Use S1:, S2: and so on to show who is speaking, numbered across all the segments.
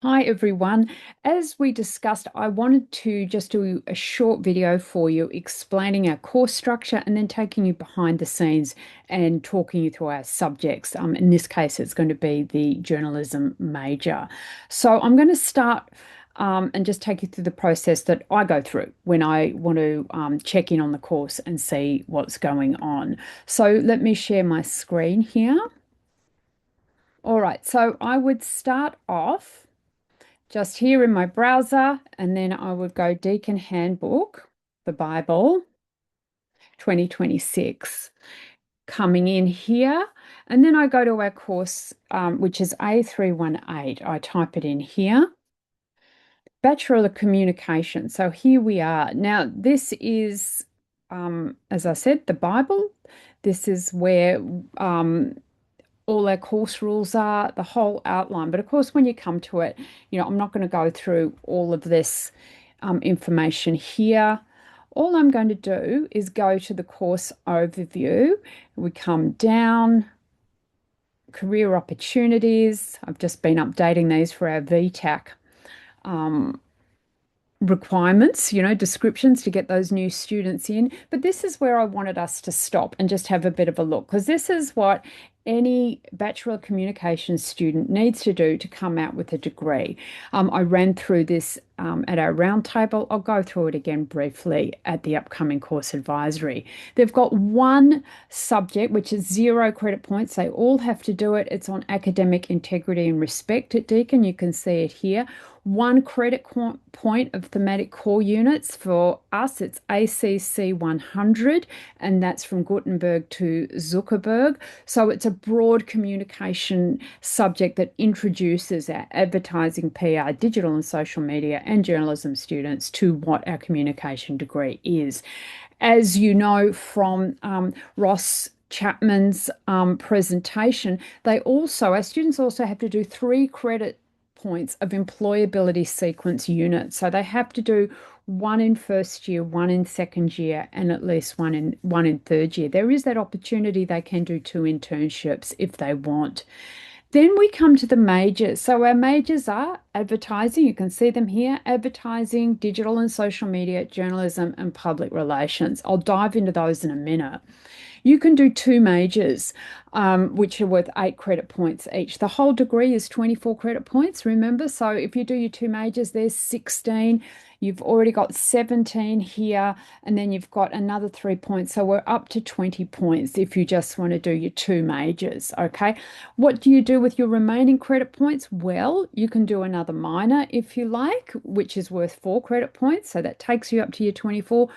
S1: Hi everyone. As we discussed, I wanted to just do a short video for you explaining our course structure and then taking you behind the scenes and talking you through our subjects. In this case, it's going to be the journalism major. So I'm going to start and just take you through the process that I go through when I want to check in on the course and see what's going on. So let me share my screen here. All right, so I would start off just here in my browser, and then I would go Deacon Handbook, the Bible, 2026, coming in here. And then I go to our course, which is A318. I type it in here. Bachelor of Communication. So here we are. Now, this is, as I said, the Bible. This is where all our course rules are, the whole outline. But of course, when you come to it, I'm not going to go through all of this information here. All I'm going to do is go to the course overview. We come down, career opportunities. I've just been updating these for our VTAC requirements, descriptions to get those new students in. But this is where I wanted us to stop and just have a bit of a look, because this is what any Bachelor of Communications student needs to do to come out with a degree. I ran through this at our roundtable. I'll go through it again briefly at the upcoming course advisory. They've got one subject, which is 0 credit points. They all have to do it. It's on academic integrity and respect at Deakin. You can see it here. 1 credit point of thematic core units. For us, it's ACC 100, and that's from Gutenberg to Zuckerberg. So it's a broad communication subject that introduces our advertising, PR, digital and social media, and journalism students to what our communication degree is. As you know from Ross Chapman's presentation, our students also have to do 3 credit points of employability sequence units. So they have to do 1 in first year, 1 in second year, and at least one in third year. There is that opportunity. They can do 2 internships if they want. Then we come to the majors. So our majors are advertising. You can see them here: advertising, digital and social media, journalism, and public relations. I'll dive into those in a minute. You can do 2 majors, which are worth 8 credit points each. The whole degree is 24 credit points, remember? So if you do your 2 majors, there's 16. You've already got 17 here, and then you've got another 3 points. So we're up to 20 points if you just want to do your 2 majors, okay? What do you do with your remaining credit points? Well, you can do another minor if you like, which is worth 4 credit points. So that takes you up to your 24.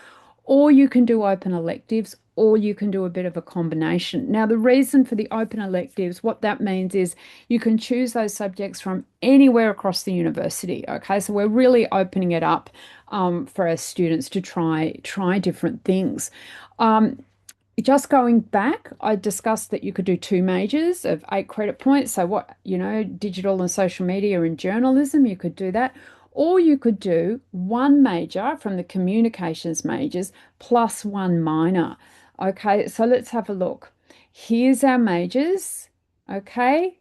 S1: Or you can do open electives, or you can do a bit of a combination. Now, the reason for the open electives, what that means is you can choose those subjects from anywhere across the university. Okay, so we're really opening it up for our students to try different things. Just going back, I discussed that you could do 2 majors of 8 credit points. So digital and social media and journalism, you could do that. Or you could do 1 major from the communications majors plus 1 minor. Okay, so let's have a look. Here's our majors. Okay.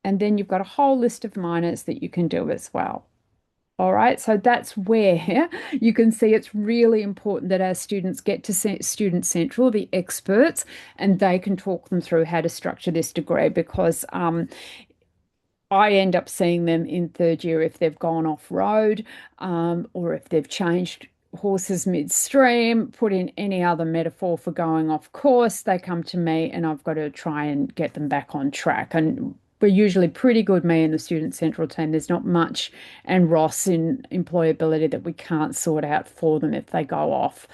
S1: And then you've got a whole list of minors that you can do as well. All right, so that's where you can see it's really important that our students get to Student Central, the experts, and they can talk them through how to structure this degree, because I end up seeing them in third year if they've gone off road, or if they've changed horses midstream, put in any other metaphor for going off course. They come to me and I've got to try and get them back on track. And we're usually pretty good, me and the Student Central team. There's not much, and Ross in employability, that we can't sort out for them if they go off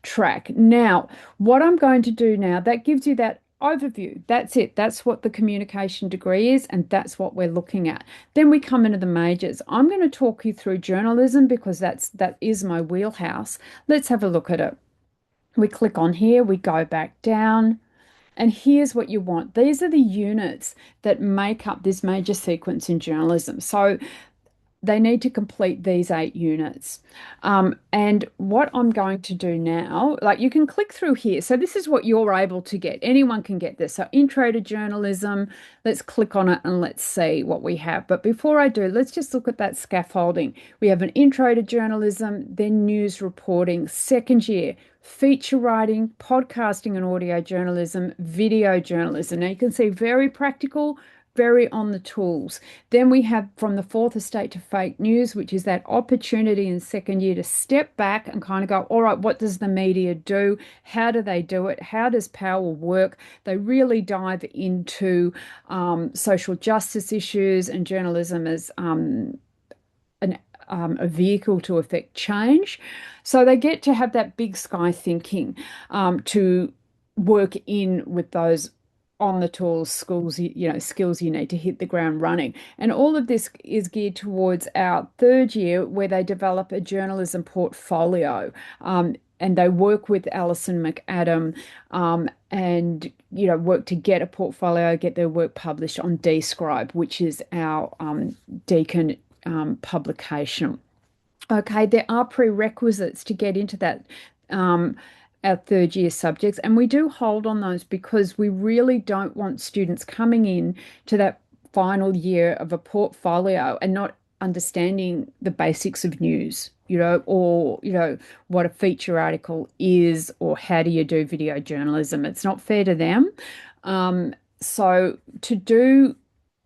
S1: track. Now, what I'm going to do now, that gives you that overview. That's it. That's what the communication degree is, and that's what we're looking at. Then we come into the majors. I'm going to talk you through journalism because that is my wheelhouse. Let's have a look at it. We click on here, we go back down, and here's what you want. These are the units that make up this major sequence in journalism. So they need to complete these 8 units. And what I'm going to do now, like you can click through here. So this is what you're able to get. Anyone can get this. So intro to journalism. Let's click on it and let's see what we have. But before I do, let's just look at that scaffolding. We have an intro to journalism, then news reporting, second year, feature writing, podcasting and audio journalism, video journalism. Now you can see very practical, very on the tools. Then we have from the fourth estate to fake news, which is that opportunity in second year to step back and kind of go, all right, what does the media do? How do they do it? How does power work? They really dive into social justice issues and journalism as an a vehicle to affect change. So they get to have that big sky thinking to work in with those on the tools schools skills you need to hit the ground running. And all of this is geared towards our third year where they develop a journalism portfolio. And they work with Alison McAdam and work to get a portfolio, get their work published on Describe, which is our Deakin publication. Okay, there are prerequisites to get into that, our third year subjects, and we do hold on those because we really don't want students coming in to that final year of a portfolio and not understanding the basics of news, or, what a feature article is, or how do you do video journalism. It's not fair to them. So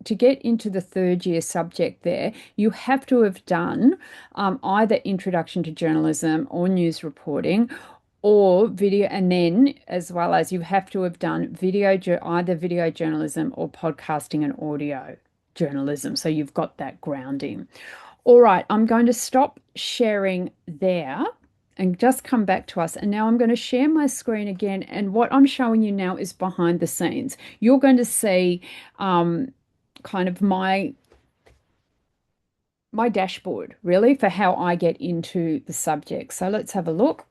S1: to get into the third year subject there, you have to have done either Introduction to Journalism or News Reporting or video, and then as well as you have to have done either video journalism or podcasting and audio journalism. So you've got that grounding. All right, I'm going to stop sharing there and just come back to us. And now I'm going to share my screen again. And what I'm showing you now is behind the scenes. You're going to see kind of my dashboard really for how I get into the subject. So let's have a look.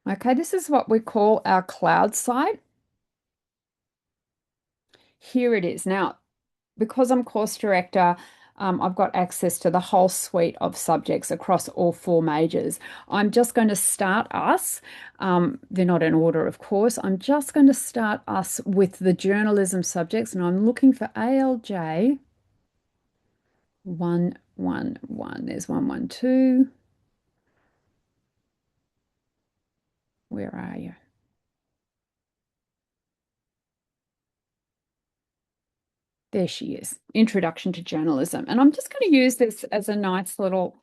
S1: Okay, this is what we call our cloud site. Here it is. Now, because I'm course director, I've got access to the whole suite of subjects across all 4 majors. I'm just going to start us. They're not in order, of course. I'm just going to start us with the journalism subjects, and I'm looking for ALJ 111. There's 112. Where are you? There she is. Introduction to Journalism. And I'm just going to use this as a nice little.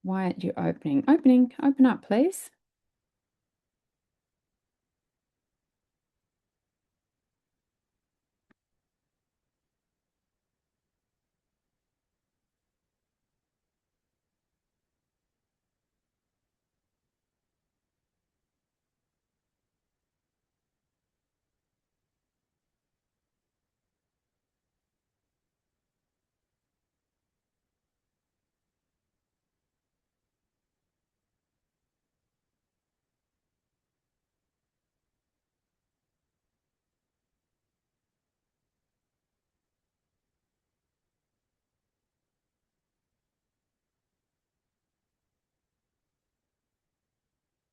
S1: Why aren't you opening? Open up, please.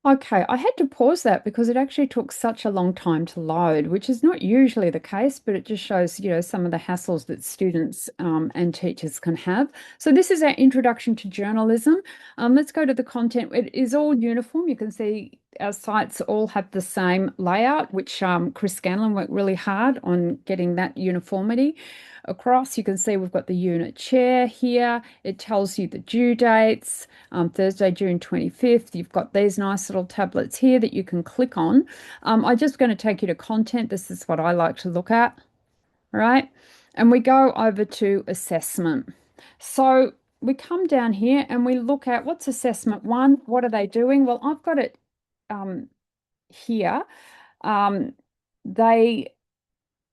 S1: Okay, I had to pause that because it actually took such a long time to load, which is not usually the case, but it just shows, some of the hassles that students and teachers can have. So this is our introduction to journalism. Let's go to the content. It is all uniform. You can see our sites all have the same layout, which Chris Scanlon worked really hard on getting that uniformity across. You can see we've got the unit chair here. It tells you the due dates, Thursday, June 25th. You've got these nice little tablets here that you can click on. I'm just going to take you to content. This is what I like to look at, all right? And we go over to assessment. So we come down here and we look at what's assessment one. What are they doing? Well, I've got it here. They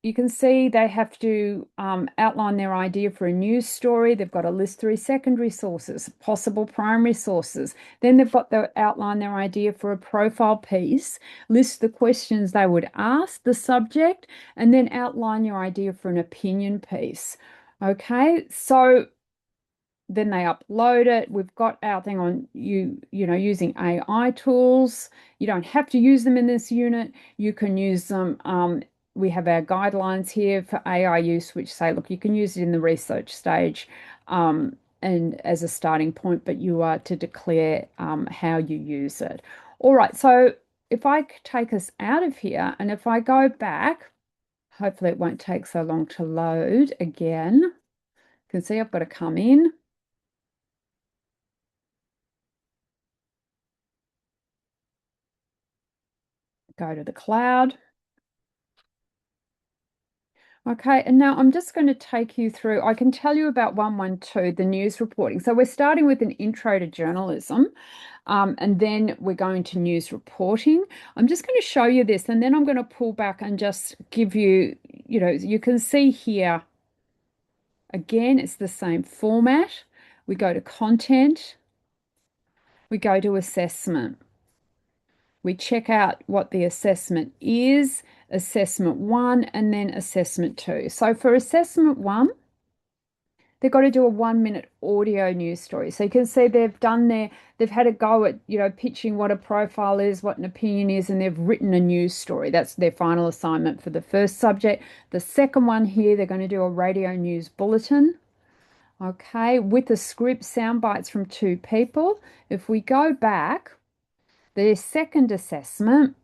S1: you can see they have to outline their idea for a news story. They've got to list three secondary sources, possible primary sources. Then they've got to outline their idea for a profile piece, list the questions they would ask the subject, and then outline your idea for an opinion piece. Okay, so then they upload it. We've got our thing on using AI tools. You don't have to use them in this unit. You can use them. We have our guidelines here for AI use, which say, look, you can use it in the research stage and as a starting point, but you are to declare how you use it. All right, so if I take us out of here and if I go back, hopefully it won't take so long to load again. You can see I've got to come in. Go to the cloud. Okay, and now I'm just going to take you through, I can tell you about 112, the news reporting. So we're starting with an intro to journalism, and then we're going to news reporting. I'm just going to show you this, and then I'm going to pull back and just give you, you can see here, again, it's the same format. We go to content, we go to assessment. We check out what the assessment is, assessment one, and then assessment two. So for assessment one, they've got to do a 1 minute audio news story. So you can see they've had a go at, pitching what a profile is, what an opinion is, and they've written a news story. That's their final assignment for the first subject. The second one here, they're going to do a radio news bulletin. Okay, with a script, sound bites from two people. If we go back, their second assessment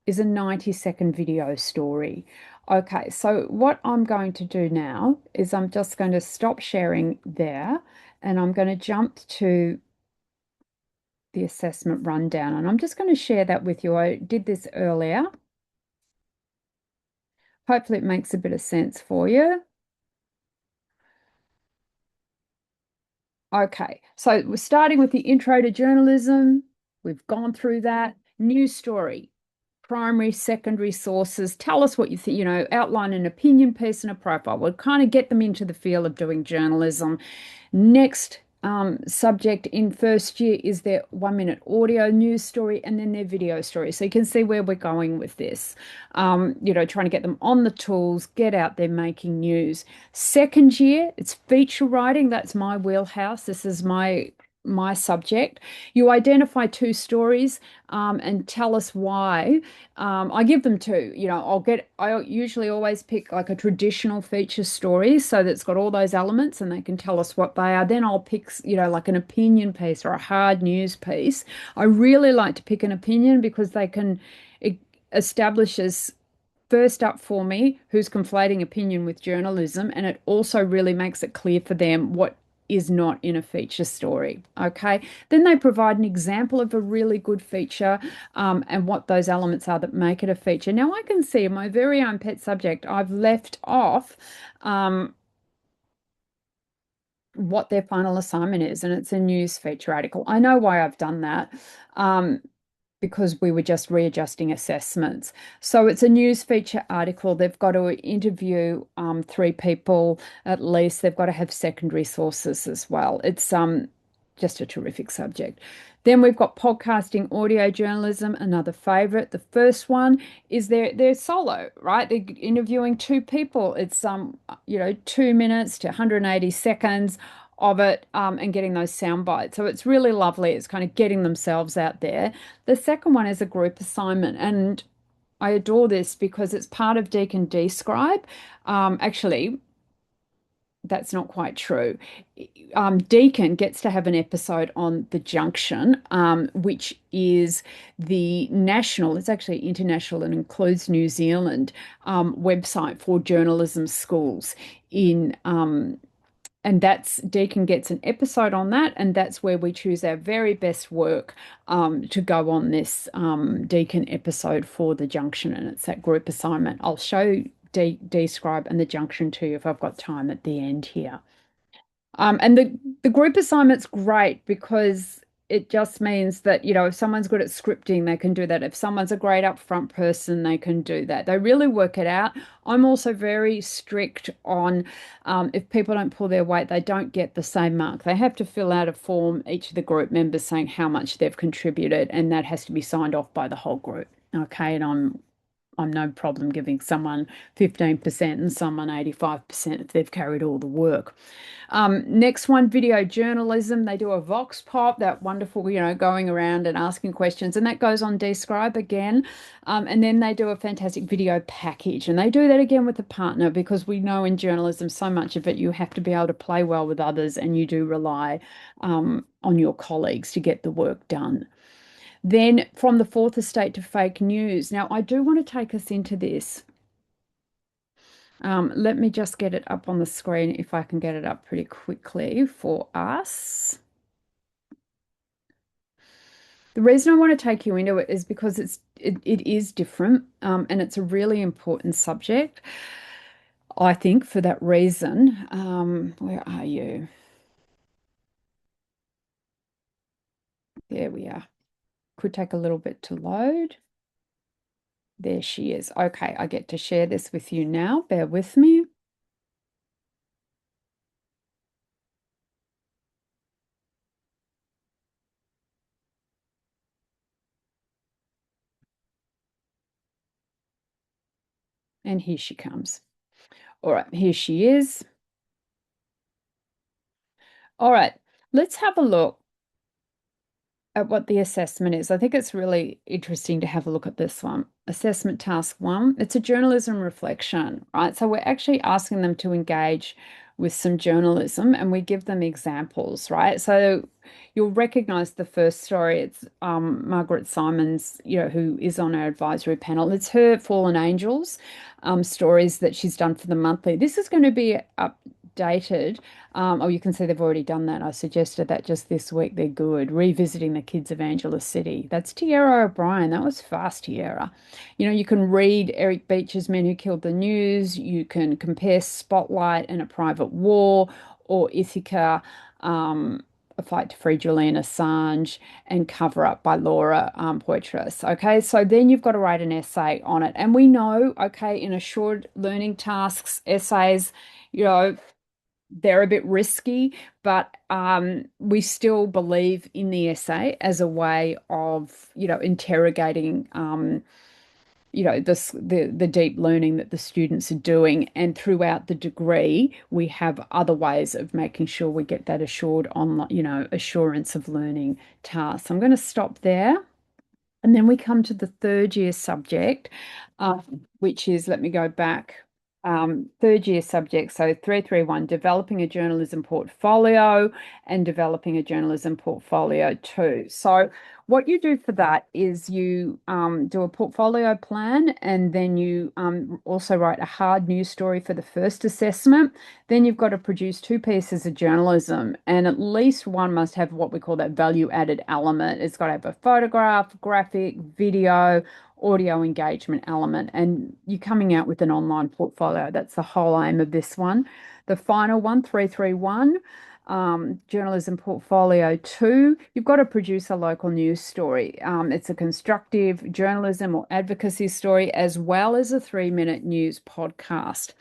S1: is a 90-second video story. Okay, so what I'm going to do now is I'm just going to stop sharing there and I'm going to jump to the assessment rundown and I'm just going to share that with you. I did this earlier. Hopefully it makes a bit of sense for you. Okay, so we're starting with the intro to journalism. We've gone through that. News story, primary, secondary sources. Tell us what you think, outline an opinion piece and a profile. We'll kind of get them into the field of doing journalism. Next subject in first year is their 1 minute audio news story and then their video story. So you can see where we're going with this. Trying to get them on the tools, get out there making news. Second year, it's feature writing. That's my wheelhouse. This is my subject. You identify two stories and tell us why. I give them two. I usually always pick like a traditional feature story so that's got all those elements and they can tell us what they are. Then I'll pick, like an opinion piece or a hard news piece. I really like to pick an opinion because they can it establishes first up for me who's conflating opinion with journalism, and it also really makes it clear for them what is not in a feature story. Okay, then they provide an example of a really good feature and what those elements are that make it a feature. Now I can see in my very own pet subject, I've left off what their final assignment is, and it's a news feature article. I know why I've done that. Because we were just readjusting assessments. So it's a news feature article. They've got to interview three people at least. They've got to have secondary sources as well. It's just a terrific subject. Then we've got podcasting, audio journalism, another favorite. The first one is they're solo, right? They're interviewing two people. It's 2 minutes to 180 seconds of it and getting those sound bites. So it's really lovely. It's kind of getting themselves out there. The second one is a group assignment, and I adore this because it's part of Deacon Describe. Actually, that's not quite true. Deacon gets to have an episode on The Junction, which is the national, it's actually international and includes New Zealand website for journalism schools in and that's Deacon gets an episode on that, and that's where we choose our very best work to go on this Deacon episode for the Junction, and it's that group assignment. I'll show Describe and the Junction to you if I've got time at the end here. And the group assignment's great because it just means that, if someone's good at scripting, they can do that. If someone's a great upfront person, they can do that. They really work it out. I'm also very strict on if people don't pull their weight, they don't get the same mark. They have to fill out a form, each of the group members saying how much they've contributed, and that has to be signed off by the whole group. Okay, and I'm no problem giving someone 15% and someone 85% if they've carried all the work. Next one, video journalism. They do a vox pop, that wonderful, going around and asking questions, and that goes on Describe again. And then they do a fantastic video package, and they do that again with a partner because we know in journalism so much of it you have to be able to play well with others, and you do rely on your colleagues to get the work done. Then from the fourth estate to fake news. Now, I do want to take us into this. Let me just get it up on the screen if I can get it up pretty quickly for us. The reason I want to take you into it is because it is different, and it's a really important subject, I think, for that reason. Where are you? There we are. Could take a little bit to load. There she is. Okay, I get to share this with you now. Bear with me. And here she comes. All right, here she is. All right, let's have a look at what the assessment is. I think it's really interesting to have a look at this one. Assessment task one, it's a journalism reflection, right? So we're actually asking them to engage with some journalism and we give them examples, right? So you'll recognize the first story. It's Margaret Simons, who is on our advisory panel. It's her Fallen Angels stories that she's done for the monthly. This is going to be updated. Oh, you can see they've already done that. I suggested that just this week. They're good. Revisiting the Kids of Angela City. That's Tierra O'Brien. That was fast, Tierra. You can read Eric Beech's Men Who Killed the News. You can compare Spotlight and A Private War or Ithaca, A Fight to Free Julian Assange, and Cover Up by Laura Poitras. Okay, so then you've got to write an essay on it. And we know, okay, in assured learning tasks, essays, you know, they're a bit risky, but we still believe in the essay as a way of, interrogating, the deep learning that the students are doing. And throughout the degree, we have other ways of making sure we get that assured on, assurance of learning tasks. I'm going to stop there. And then we come to the third year subject, uh, which is, let me go back, third year subject. So 331, developing a journalism portfolio and developing a journalism portfolio too. So what you do for that is you do a portfolio plan and then you also write a hard news story for the first assessment. Then you've got to produce two pieces of journalism and at least one must have what we call that value added element. It's got to have a photograph, graphic, video, audio engagement element, and you're coming out with an online portfolio. That's the whole aim of this one. The final one, 331, journalism portfolio two, you've got to produce a local news story. It's a constructive journalism or advocacy story, as well as a 3-minute news podcast.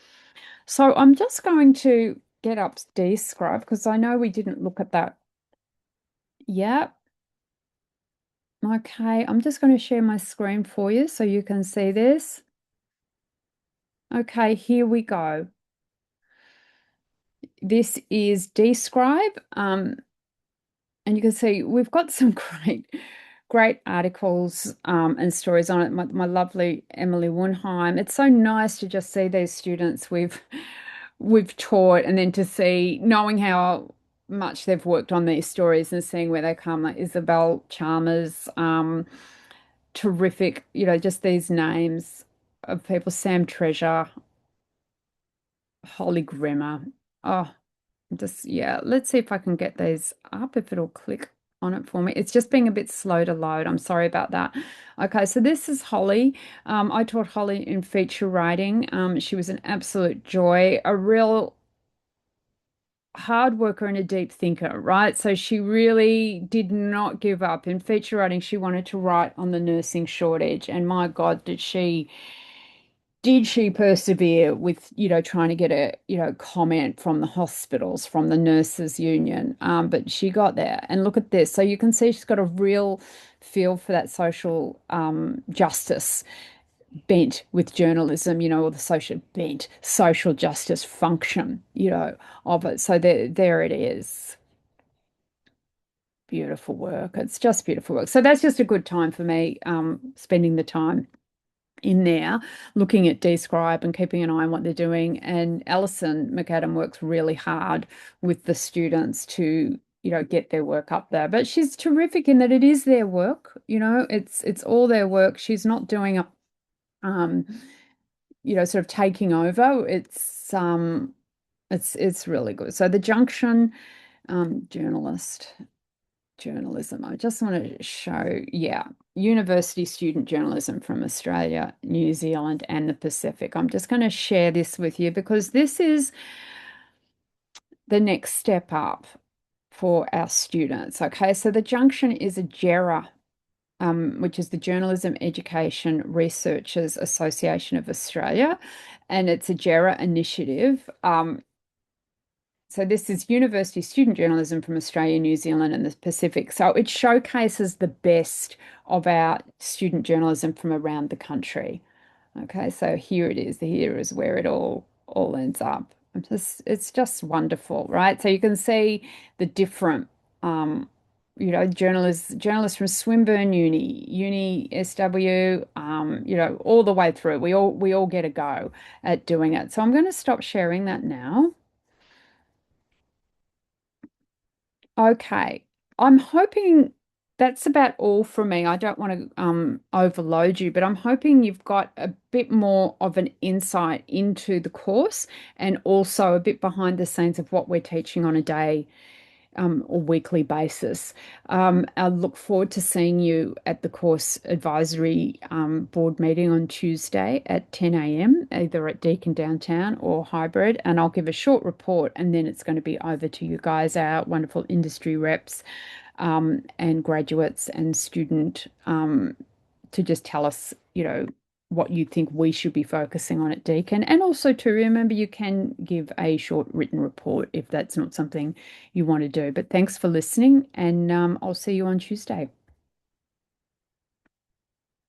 S1: So I'm just going to get up Describe because I know we didn't look at that yet. Okay, I'm just going to share my screen for you so you can see this. Okay, here we go. This is Describe, and you can see we've got some great articles and stories on it. My lovely Emily Wunheim. It's so nice to just see these students we've taught, and then to see knowing how much they've worked on these stories and seeing where they come, like Isabel Chalmers, terrific, just these names of people, Sam Treasure, Holly Grimmer. Oh, just, yeah, let's see if I can get these up, if it'll click on it for me. It's just being a bit slow to load. I'm sorry about that. Okay, so this is Holly. I taught Holly in feature writing. She was an absolute joy, a real hard worker and a deep thinker, right? So she really did not give up. In feature writing, she wanted to write on the nursing shortage. And my God, did she persevere with, trying to get a, comment from the hospitals, from the nurses union. But she got there. And look at this. So you can see she's got a real feel for that social justice bent with journalism, or the social bent, social justice function, of it. So there it is. Beautiful work. It's just beautiful work. So that's just a good time for me, spending the time in there, looking at Describe and keeping an eye on what they're doing. And Alison McAdam works really hard with the students to, get their work up there. But she's terrific in that it is their work, it's all their work. She's not doing a um, sort of taking over. It's really good. So the Junction journalism. I just want to show, yeah, university student journalism from Australia, New Zealand, and the Pacific. I'm just going to share this with you because this is the next step up for our students. Okay, so the Junction is a JERA, which is the Journalism Education Researchers Association of Australia, and it's a JERA initiative. So this is university student journalism from Australia, New Zealand, and the Pacific. So it showcases the best of our student journalism from around the country. Okay, so here it is. Here is where it all ends up. It's just wonderful, right? So you can see the different journalists from Swinburne Uni SW, all the way through. We all get a go at doing it. So I'm going to stop sharing that now. Okay. I'm hoping that's about all from me. I don't want to overload you, but I'm hoping you've got a bit more of an insight into the course and also a bit behind the scenes of what we're teaching on a day or weekly basis. I look forward to seeing you at the course advisory board meeting on Tuesday at 10 a.m., either at Deakin Downtown or hybrid. And I'll give a short report, and then it's going to be over to you guys, our wonderful industry reps and graduates and student to just tell us, what you think we should be focusing on at Deakin. And also to remember, you can give a short written report if that's not something you want to do. But thanks for listening, and I'll see you on Tuesday.